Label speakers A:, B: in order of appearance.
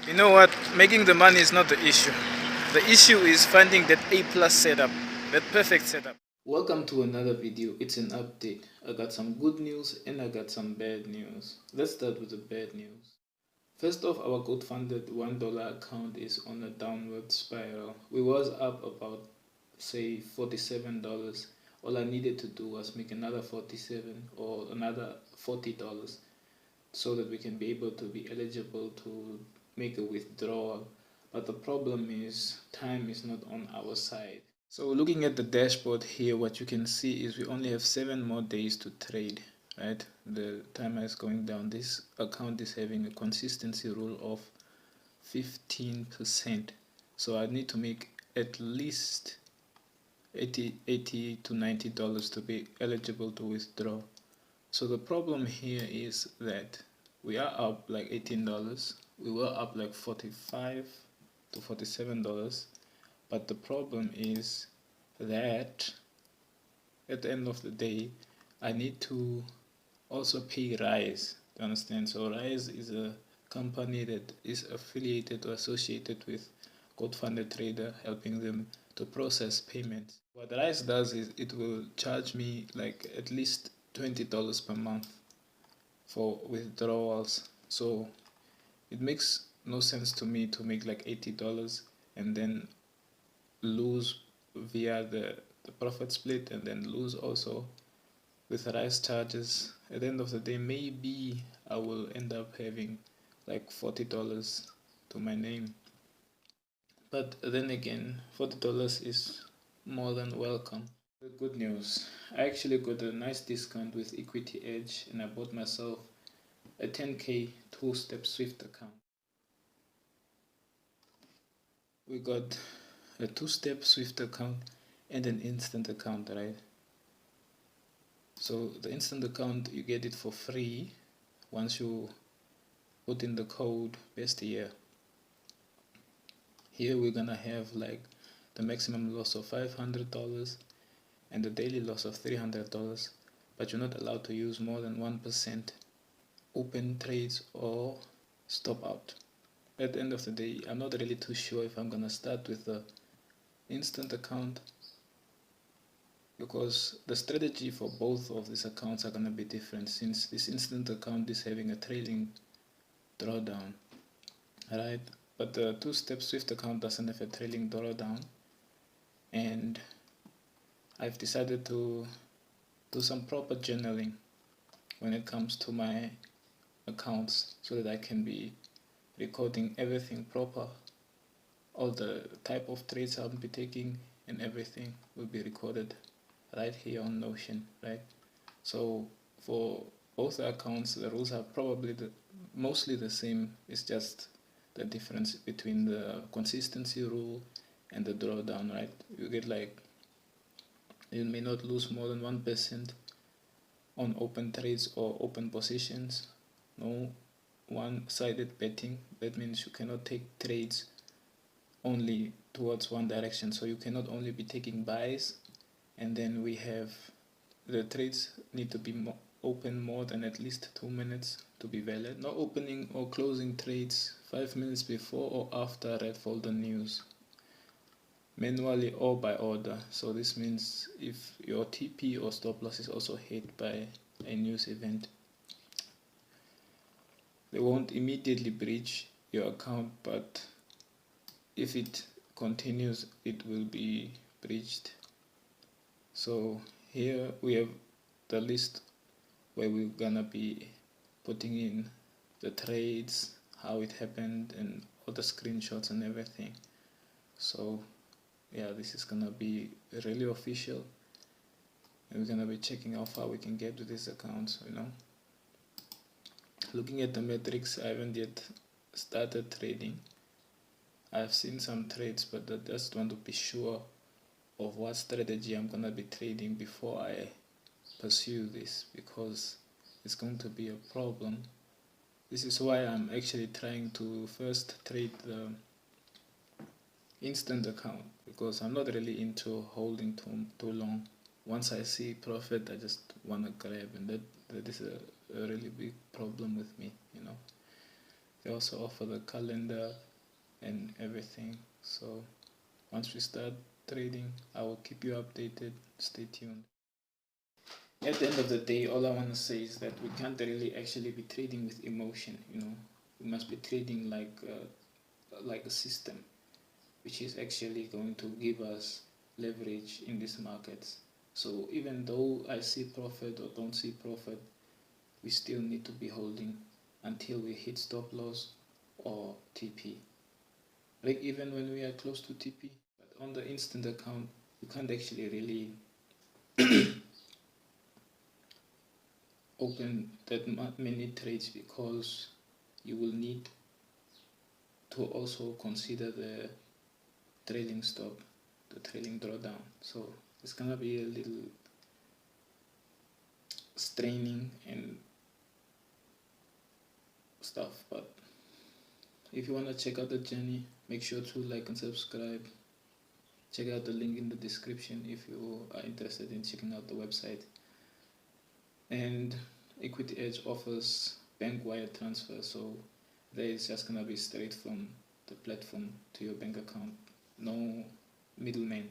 A: You know what? Making the money is not the issue. The issue is finding that A+ setup, that perfect setup. Welcome to another video. It's an update. I got some good news and I got some bad news. Let's start with the bad news. First off, our GoFunded $1 account is on a downward spiral. We was up about, say, $47. All I needed to do was make another 47 or another $40 so that we can be able to be eligible to make a withdrawal. But the problem is time is not on our side. So looking at the dashboard here, what you can see is we only have 7 more days to trade, right? The timer is going down. This account is having a consistency rule of 15%. So I need to make at least $80 to $90 to be eligible to withdraw. So the problem here is that we are up like $18. We were up like $45 to $47. But the problem is that at the end of the day, I need to also pay Rise. Do you understand? So Rise is a company that is affiliated or associated with GoFunded Trader, helping them to process payments. What Rise does is it will charge me like at least $20 per month for withdrawals. So it makes no sense to me to make like $80 and then lose via the profit split and then lose also with Rise charges. At the end of the day, maybe I will end up having like $40 to my name. But then again, $40 is more than welcome. The good news, I actually got a nice discount with Equity Edge and I bought myself a 10k two-step Swift account. We got a two-step Swift account and an instant account, right? So the instant account, you get it for free once you put in the code best year. Here we're gonna have like the maximum loss of $500 and the daily loss of $300, but you're not allowed to use more than 1% open trades or stop out. At the end of the day, I'm not really too sure if I'm gonna start with the instant account because the strategy for both of these accounts are gonna be different since this instant account is having a trailing drawdown, right? But the two-step Swift account doesn't have a trailing drawdown, and I've decided to do some proper journaling when it comes to my accounts so that I can be recording everything proper. All the type of trades I'll be taking and everything will be recorded right here on Notion, right? So for both accounts, the rules are probably mostly the same. It's just the difference between the consistency rule and the drawdown, right? You get like, you may not lose more than 1% on open trades or open positions. No one-sided betting. That means you cannot take trades only towards one direction. So you cannot only be taking buys, and then we have the trades need to be open more than at least 2 minutes to be valid. No opening or closing trades 5 minutes before or after red folder news, manually or by order. So this means if your TP or stop loss is also hit by a news event, they won't immediately breach your account, but if it continues, it will be breached. So here we have the list where we're gonna be putting in the trades, how it happened, and all the screenshots and everything. So yeah, this is gonna be really official, and we're gonna be checking how far we can get with these accounts, you know. Looking at the metrics, I haven't yet started trading. I've seen some trades, but I just want to be sure of what strategy I'm gonna be trading before I pursue this, because it's going to be a problem. This is why I'm actually trying to first trade the instant account, because I'm not really into holding too long. Once I see profit, I just want to grab, and that is a really big problem with me, you know. They also offer the calendar and everything. So once we start trading, I will keep you updated. Stay tuned. At the end of the day, all I want to say is that we can't really actually be trading with emotion. We must be trading like a system, which is actually going to give us leverage in these markets. So even though I see profit or don't see profit, we still need to be holding until we hit stop loss or TP. Like even when we are close to TP, but on the instant account, you can't actually really open that many trades because you will need to also consider the trailing stop, the trailing drawdown. So it's gonna be a little straining and stuff, but if you want to check out the journey, make sure to like and subscribe. Check out the link in the description if you are interested in checking out the website. And Equity Edge offers bank wire transfer, so there is just gonna be straight from the platform to your bank account, no middleman.